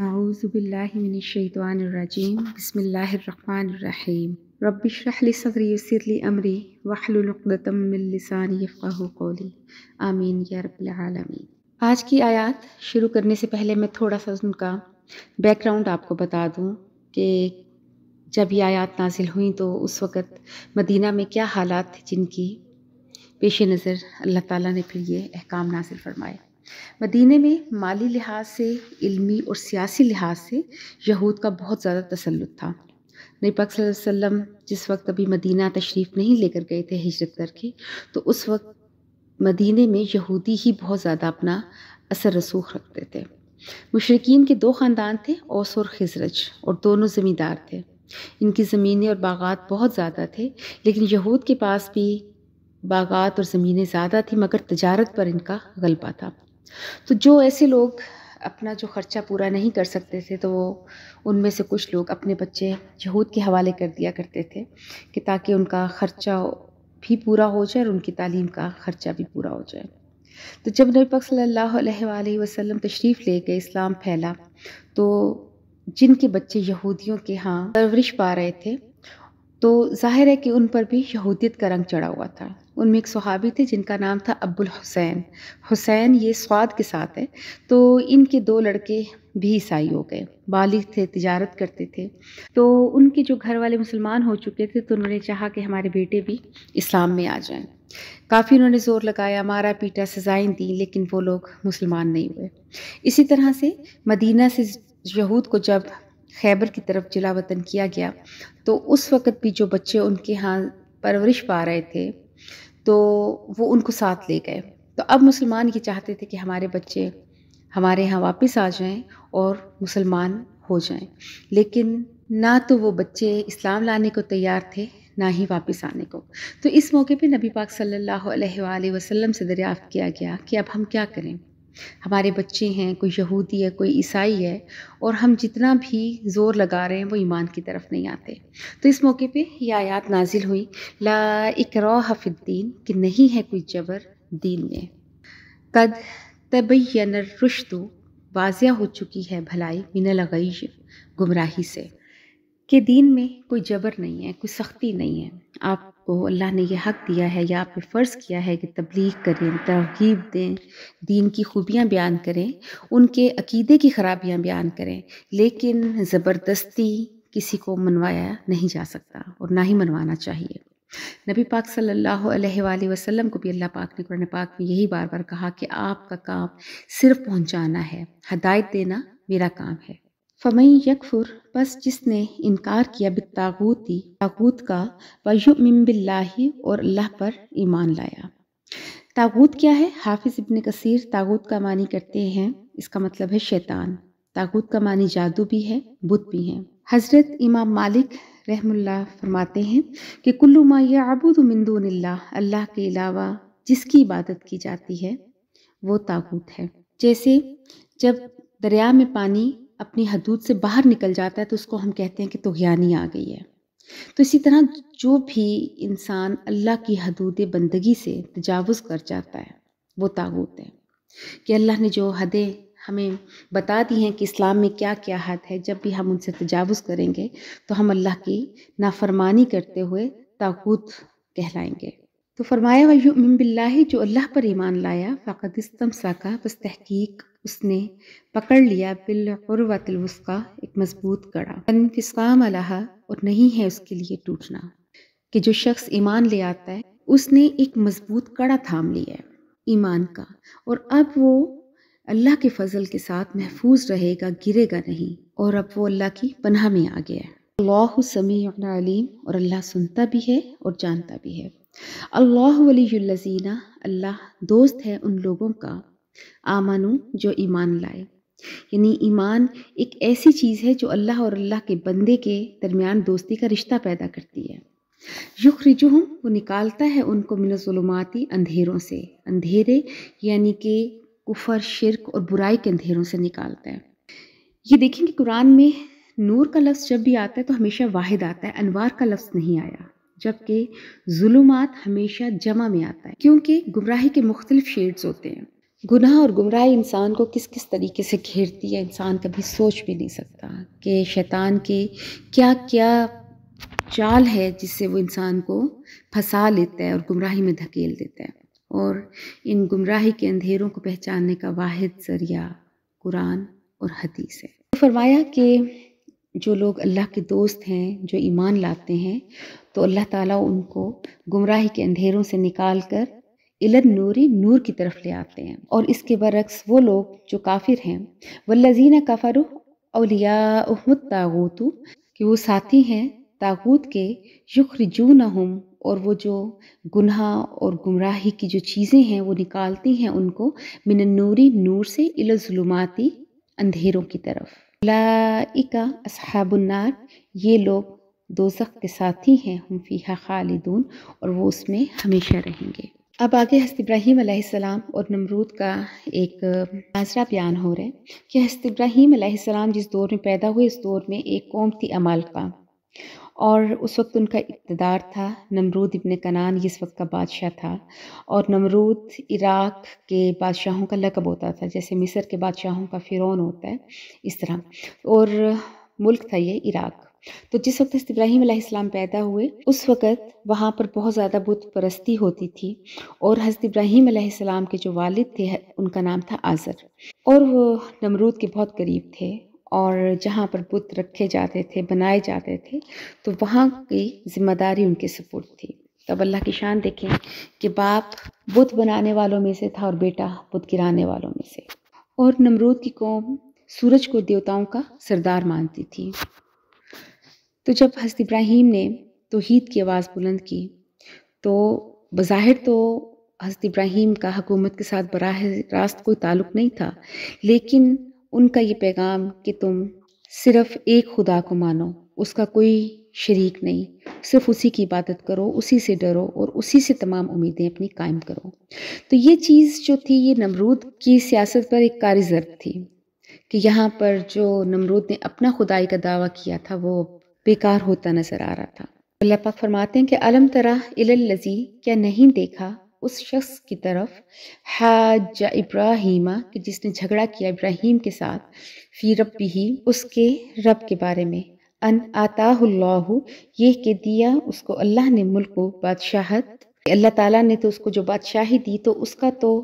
اعوذ باللہ من الشیطان الرجیم بسم اللہ الرحمن الرحیم رب اشرح لی صدری ویسر لی امری واحلل عقدۃ من لسانی یفقہوا قولی آمین یا رب العالمین۔ آج کی آیات شروع کرنے سے پہلے میں تھوڑا سا ان کا بیک گراؤنڈ آپ کو بتا دوں کہ جب یہ آیات نازل ہوئیں تو اس وقت مدینہ میں کیا حالات تھے جن کی پیش نظر اللہ تعالیٰ نے پھر یہ احکام نازل فرمائے۔ مدینہ میں مالی لحاظ سے، علمی اور سیاسی لحاظ سے یہود کا بہت زیادہ تسلط تھا۔ نبی پاک صلی اللہ علیہ وسلم جس وقت ابھی مدینہ تشریف نہیں لے کر گئے تھے ہجرت کر کے، تو اس وقت مدینہ میں یہودی ہی بہت زیادہ اپنا اثر رسوخ رکھتے تھے۔ مشرکین کے دو خاندان تھے، اوس اور خزرج، اور دونوں زمیندار تھے۔ ان کی زمینیں اور باغات بہت زیادہ تھے، لیکن یہود کے پاس بھی باغات اور زمینیں زیادہ تھیں، مگر تجارت پر ان کا غلبہ تھا۔ تو جو ایسے لوگ اپنا جو خرچہ پورا نہیں کر سکتے تھے تو وہ ان میں سے کچھ لوگ اپنے بچے یہود کے حوالے کر دیا کرتے تھے کہ تاکہ ان کا خرچہ بھی پورا ہو جائے اور ان کی تعلیم کا خرچہ بھی پورا ہو جائے۔ تو جب نبی پاک صلی اللہ علیہ وآلہ وسلم تشریف لے گئے، اسلام پھیلا، تو جن کے بچے یہودیوں کے ہاں پرورش پا رہے تھے تو ظاہر ہے کہ ان پر بھی یہودیت کا رنگ چڑھا ہوا تھا۔ ان میں ایک صحابی تھے جن کا نام تھا ابو الحسین، حسین یہ صاد کے ساتھ ہے، تو ان کے دو لڑکے بھی عیسائی ہو گئے، بالغ تھے، تجارت کرتے تھے۔ تو ان کے جو گھر والے مسلمان ہو چکے تھے تو انہوں نے چاہا کہ ہمارے بیٹے بھی اسلام میں آ جائیں۔ کافی انہوں نے زور لگایا، مارا پیٹا، سزائیں دیں، لیکن وہ لوگ مسلمان نہیں ہوئے۔ اسی طرح سے مدینہ سے یہود کو جب خیبر کی طرف جلا وطن کیا گیا تو اس وقت بھی جو بچے ان کے ہاں پرورش پا رہے تھے تو وہ ان کو ساتھ لے گئے۔ تو اب مسلمان یہ چاہتے تھے کہ ہمارے بچے ہمارے ہاں واپس آ جائیں اور مسلمان ہو جائیں، لیکن نہ تو وہ بچے اسلام لانے کو تیار تھے نہ ہی واپس آنے کو۔ تو اس موقع پہ نبی پاک صلی اللہ علیہ وآلہ وسلم سے دریافت کیا گیا کہ اب ہم کیا کریں؟ ہمارے بچے ہیں، کوئی یہودی ہے، کوئی عیسائی ہے، اور ہم جتنا بھی زور لگا رہے ہیں وہ ایمان کی طرف نہیں آتے۔ تو اس موقع پہ یہ آیات نازل ہوئی، لا اکراہ فی الدین، کہ نہیں ہے کوئی جبر دین میں، قد تبین الرشد، واضح ہو چکی ہے بھلائی، من الغی، گمراہی سے، کہ دین میں کوئی جبر نہیں ہے، کوئی سختی نہیں ہے۔ آپ کو اللہ نے یہ حق دیا ہے یا آپ پہ فرض کیا ہے کہ تبلیغ کریں، ترغیب دیں، دین کی خوبیاں بیان کریں، ان کے عقیدے کی خرابیاں بیان کریں، لیکن زبردستی کسی کو منوایا نہیں جا سکتا اور نہ ہی منوانا چاہیے۔ نبی پاک صلی اللہ علیہ وآلہ وسلم کو بھی اللہ پاک نے قرآن پاک میں یہی بار بار کہا کہ آپ کا کام صرف پہنچانا ہے، ہدایت دینا میرا کام ہے۔ فَمَن یکفر، پس جس نے انکار کیا، بالطاغوت، طاغوت کا، وَیُؤْمِن بِاللَّہِ، اور اللہ پر ایمان لایا۔ طاغوت کیا ہے؟ حافظ ابن کثیر طاغوت کا معنی کرتے ہیں، اس کا مطلب ہے شیطان۔ طاغوت کا معنی جادو بھی ہے، بت بھی ہیں۔ حضرت امام مالک رحم اللہ فرماتے ہیں کہ کل ما یعبد من دون اللہ، اللہ کے علاوہ جس کی عبادت کی جاتی ہے وہ طاغوت ہے۔ جیسے جب دریا میں پانی اپنی حدود سے باہر نکل جاتا ہے تو اس کو ہم کہتے ہیں کہ طغیانی آ گئی ہے۔ تو اسی طرح جو بھی انسان اللہ کی حدود بندگی سے تجاوز کر جاتا ہے وہ طاغوت ہے۔ کہ اللہ نے جو حدیں ہمیں بتا دی ہیں کہ اسلام میں کیا کیا حد ہے، جب بھی ہم ان سے تجاوز کریں گے تو ہم اللہ کی نافرمانی کرتے ہوئے طاغوت کہلائیں گے۔ تو فرمایا وَیُؤْمِن بِاللَّہِ، جو اللہ پر ایمان لایا، فَقَدِ اسْتَمْسَکَ، بس تحقیق اس نے پکڑ لیا، بِالْعُرْوَةِ الْوُثْقَىٰ، ایک مضبوط کڑا، لَا انفصام لَہَا، اور نہیں ہے اس کے لیے ٹوٹنا۔ کہ جو شخص ایمان لے آتا ہے اس نے ایک مضبوط کڑا تھام لیا ہے ایمان کا، اور اب وہ اللہ کے فضل کے ساتھ محفوظ رہے گا، گرے گا نہیں، اور اب وہ اللہ کی پناہ میں آ گیا ہے۔ اللہ سمیع علیم، اور اللہ سنتا بھی ہے اور جانتا بھی ہے۔ اللہ ولی الذین، اللہ دوست ہے ان لوگوں کا، آمنو، جو ایمان لائے۔ یعنی ایمان ایک ایسی چیز ہے جو اللہ اور اللہ کے بندے کے درمیان دوستی کا رشتہ پیدا کرتی ہے۔ یخرجہم، وہ نکالتا ہے ان کو، من الظلمات، اندھیروں سے، اندھیرے یعنی کہ کفر، شرک اور برائی کے اندھیروں سے نکالتا ہے۔ یہ دیکھیں کہ قرآن میں نور کا لفظ جب بھی آتا ہے تو ہمیشہ واحد آتا ہے، انوار کا لفظ نہیں آیا، جبکہ ظلمات ہمیشہ جمع میں آتا ہے، کیونکہ گمراہی کے مختلف شیڈز ہوتے ہیں۔ گناہ اور گمراہی انسان کو کس کس طریقے سے گھیرتی ہے انسان کبھی سوچ بھی نہیں سکتا کہ شیطان کے کیا کیا چال ہے جس سے وہ انسان کو پھنسا لیتا ہے اور گمراہی میں دھکیل دیتا ہے، اور ان گمراہی کے اندھیروں کو پہچاننے کا واحد ذریعہ قرآن اور حدیث ہے۔ فرمایا کہ جو لوگ اللہ کے دوست ہیں، جو ایمان لاتے ہیں، تو اللہ تعالیٰ ان کو گمراہی کے اندھیروں سے نکال کر النوری نور کی طرف لے آتے ہیں، اور اس کے برعکس وہ لوگ جو کافر ہیں، والذین کفروا اولیاؤہم الطاغوت، کہ وہ ساتھی ہیں طاغوت کے، یخرجونہم، اور وہ جو گناہ اور گمراہی کی جو چیزیں ہیں وہ نکالتی ہیں ان کو، من النوری نور سے، الی الظلماتی اندھیروں کی طرف۔ اولئک اصحاب النار، یہ لوگ دوزخ کے ساتھی ہیں، ہم فیہا خالدون، اور وہ اس میں ہمیشہ رہیں گے۔ اب آگے حضرت ابراہیم علیہ السلام اور نمرود کا ایک مناظرہ بیان ہو رہا ہے کہ حضرت ابراہیم علیہ السلام جس دور میں پیدا ہوئے، اس دور میں ایک قوم تھی عمالقہ، اور اس وقت ان کا اقتدار تھا۔ نمرود ابن کنعان اس وقت کا بادشاہ تھا، اور نمرود عراق کے بادشاہوں کا لقب ہوتا تھا، جیسے مصر کے بادشاہوں کا فرعون ہوتا ہے اس طرح، اور ملک تھا یہ عراق۔ تو جس وقت حضرت ابراہیم علیہ السلام پیدا ہوئے اس وقت وہاں پر بہت زیادہ بت پرستی ہوتی تھی، اور حضرت ابراہیم علیہ السلام کے جو والد تھے ان کا نام تھا آزر، اور وہ نمرود کے بہت قریب تھے، اور جہاں پر بت رکھے جاتے تھے، بنائے جاتے تھے، تو وہاں کی ذمہ داری ان کے سپرد تھی۔ تب اللہ کی شان دیکھیں کہ باپ بت بنانے والوں میں سے تھا اور بیٹا بت گرانے والوں میں سے، اور نمرود کی قوم سورج کو دیوتاؤں کا سردار مانتی تھی۔ تو جب حضرت ابراہیم نے توحید کی آواز بلند کی تو بظاہر تو حضرت ابراہیم کا حکومت کے ساتھ براہ راست کوئی تعلق نہیں تھا، لیکن ان کا یہ پیغام کہ تم صرف ایک خدا کو مانو، اس کا کوئی شریک نہیں، صرف اسی کی عبادت کرو، اسی سے ڈرو، اور اسی سے تمام امیدیں اپنی قائم کرو، تو یہ چیز جو تھی یہ نمرود کی سیاست پر ایک کاری ضرب تھی کہ یہاں پر جو نمرود نے اپنا خدائی کا دعویٰ کیا تھا وہ بیکار ہوتا نظر آ رہا تھا۔ اللہ پاک فرماتے ہیں کہ الم تری الی الذی، کیا نہیں دیکھا اس شخص کی طرف، حاج ابراہیم، کہ جس نے جھگڑا کیا ابراہیم کے ساتھ، فی ربہ، اس کے رب کے بارے میں، ان آتاہ اللہ، یہ کہ دیا اس کو اللہ نے ملک و بادشاہت، اللہ تعالیٰ نے تو اس کو جو بادشاہی دی تو اس کا تو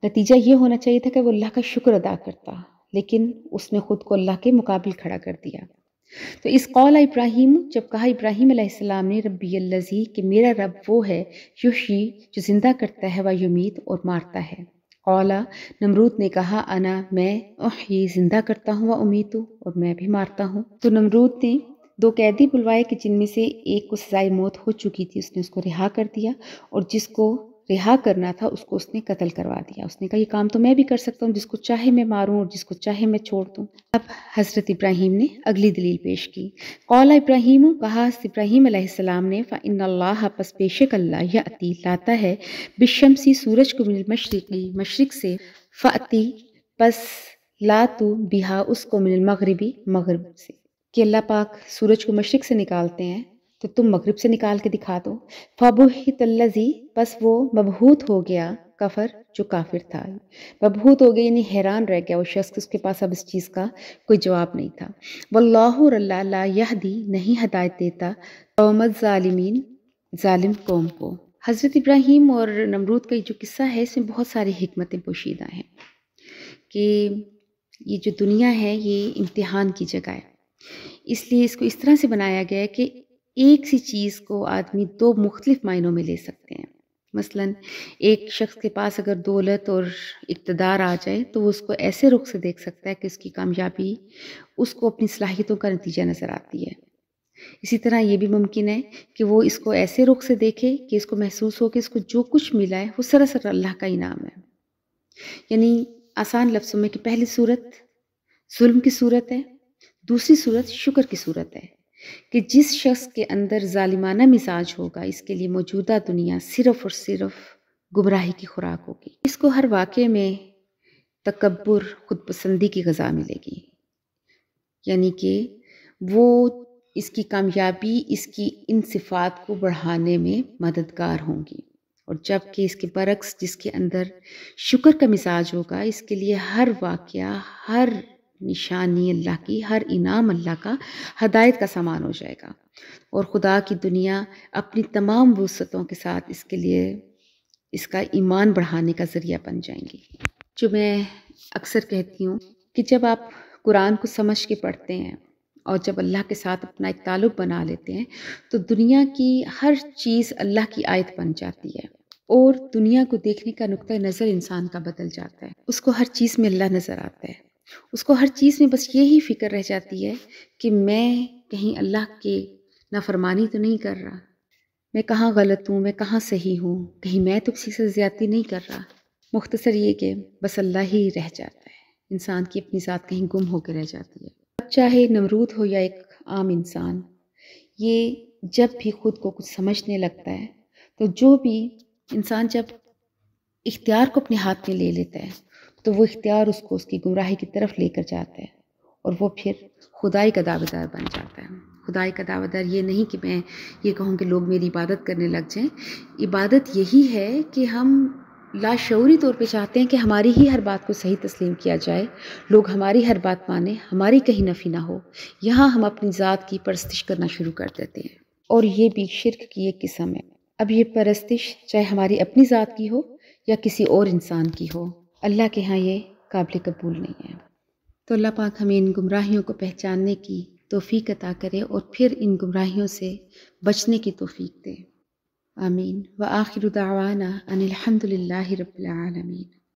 نتیجہ یہ ہونا چاہیے تھا کہ وہ اللہ کا شکر ادا کرتا، لیکن اس نے خود کو اللہ کے مقابل کھڑا کر دیا۔ تو اس قول ابراہیم، جب کہا ابراہیم علیہ السلام نے، ربی الذی، کہ میرا رب وہ ہے، یحیی، جو زندہ کرتا ہے، و یمیت، اور مارتا ہے۔ قال، نمرود نے کہا، انا، میں، احیی، زندہ کرتا ہوں، و امیت، اور میں بھی مارتا ہوں۔ تو نمرود نے دو قیدی بلوائے کہ جن میں سے ایک کو سزائے موت ہو چکی تھی، اس نے اس کو رہا کر دیا، اور جس کو رہا کرنا تھا اس کو اس نے قتل کروا دیا۔ اس نے کہا یہ کام تو میں بھی کر سکتا ہوں، جس کو چاہے میں ماروں اور جس کو چاہے میں چھوڑ دوں۔ اب حضرت ابراہیم نے اگلی دلیل پیش کی۔ قال ابراہیم، کہا حضرت ابراہیم علیہ السلام نے، فإن اللہ، پس بے شک اللہ، یأتی، لاتا ہے، بالشمس، سورج کو، من المشرقی، مشرق سے، فأتی، پس لا تو، بہا، اس کو، من المغربی، مغرب سے، کہ اللہ پاک سورج کو مشرق سے نکالتے ہیں تو تم مغرب سے نکال کے دکھا دو۔ فَبُہِتَ الَّذِی، پس وہ مبہوت ہو گیا، کفر، جو کافر تھا، مبہوت ہو گیا یعنی حیران رہ گیا وہ شخص، اس کے پاس اب اس چیز کا کوئی جواب نہیں تھا۔ واللہ، اور اللہ، لا یہدی، نہیں ہدایت دیتا، قوم الظالمین، ظالم قوم کو۔ حضرت ابراہیم اور نمرود کا جو قصہ ہے اس میں بہت ساری حکمتیں پوشیدہ ہیں کہ یہ جو دنیا ہے یہ امتحان کی جگہ ہے، اس لیے اس کو اس طرح سے بنایا گیا ہے کہ ایک سی چیز کو آدمی دو مختلف معنوں میں لے سکتے ہیں۔ مثلا ایک شخص کے پاس اگر دولت اور اقتدار آ جائے تو وہ اس کو ایسے رخ سے دیکھ سکتا ہے کہ اس کی کامیابی اس کو اپنی صلاحیتوں کا نتیجہ نظر آتی ہے۔ اسی طرح یہ بھی ممکن ہے کہ وہ اس کو ایسے رخ سے دیکھے کہ اس کو محسوس ہو کہ اس کو جو کچھ ملا ہے وہ سراسر اللہ کا انعام ہے۔ یعنی آسان لفظوں میں کہ پہلی صورت ظلم کی صورت ہے، دوسری صورت شکر کی صورت ہے، کہ جس شخص کے اندر ظالمانہ مزاج ہوگا اس کے لیے موجودہ دنیا صرف اور صرف گمراہی کی خوراک ہوگی۔ اس کو ہر واقعے میں تکبر، خود پسندی کی غذا ملے گی، یعنی کہ وہ اس کی کامیابی اس کی ان صفات کو بڑھانے میں مددگار ہوں گی، اور جب کہ اس کے برعکس جس کے اندر شکر کا مزاج ہوگا، اس کے لیے ہر واقعہ، ہر نشانی اللہ کی، ہر انعام اللہ کا ہدایت کا سامان ہو جائے گا، اور خدا کی دنیا اپنی تمام وسعتوں کے ساتھ اس کے لیے اس کا ایمان بڑھانے کا ذریعہ بن جائیں گی۔ جو میں اکثر کہتی ہوں کہ جب آپ قرآن کو سمجھ کے پڑھتے ہیں اور جب اللہ کے ساتھ اپنا ایک تعلق بنا لیتے ہیں تو دنیا کی ہر چیز اللہ کی آیت بن جاتی ہے، اور دنیا کو دیکھنے کا نقطہ نظر انسان کا بدل جاتا ہے۔ اس کو ہر چیز میں اللہ نظر آتا ہے، اس کو ہر چیز میں بس یہی فکر رہ جاتی ہے کہ میں کہیں اللہ کے نافرمانی تو نہیں کر رہا، میں کہاں غلط ہوں، میں کہاں صحیح ہوں، کہیں میں تو کسی سے زیادتی نہیں کر رہا۔ مختصر یہ کہ بس اللہ ہی رہ جاتا ہے، انسان کی اپنی ذات کہیں گم ہو کے رہ جاتی ہے۔ اب چاہے نمرود ہو یا ایک عام انسان، یہ جب بھی خود کو کچھ سمجھنے لگتا ہے تو جو بھی انسان جب اختیار کو اپنے ہاتھ میں لے لیتا ہے تو وہ اختیار اس کو اس کی گمراہی کی طرف لے کر جاتا ہے، اور وہ پھر خدائی کا دعویدار بن جاتا ہے۔ خدائی کا دعویدار یہ نہیں کہ میں یہ کہوں کہ لوگ میری عبادت کرنے لگ جائیں، عبادت یہی ہے کہ ہم لاشعوری طور پہ چاہتے ہیں کہ ہماری ہی ہر بات کو صحیح تسلیم کیا جائے، لوگ ہماری ہر بات مانیں، ہماری کہیں نفی نہ ہو۔ یہاں ہم اپنی ذات کی پرستش کرنا شروع کر دیتے ہیں، اور یہ بھی شرک کی ایک قسم ہے۔ اب یہ پرستش چاہے ہماری اپنی ذات کی ہو یا کسی اور انسان کی ہو، اللہ کے ہاں یہ قابل قبول نہیں ہے۔ تو اللہ پاک ہمیں ان گمراہیوں کو پہچاننے کی توفیق عطا کرے اور پھر ان گمراہیوں سے بچنے کی توفیق دے۔ آمین۔ وآخر دعوانا ان الحمد للہ رب العالمین۔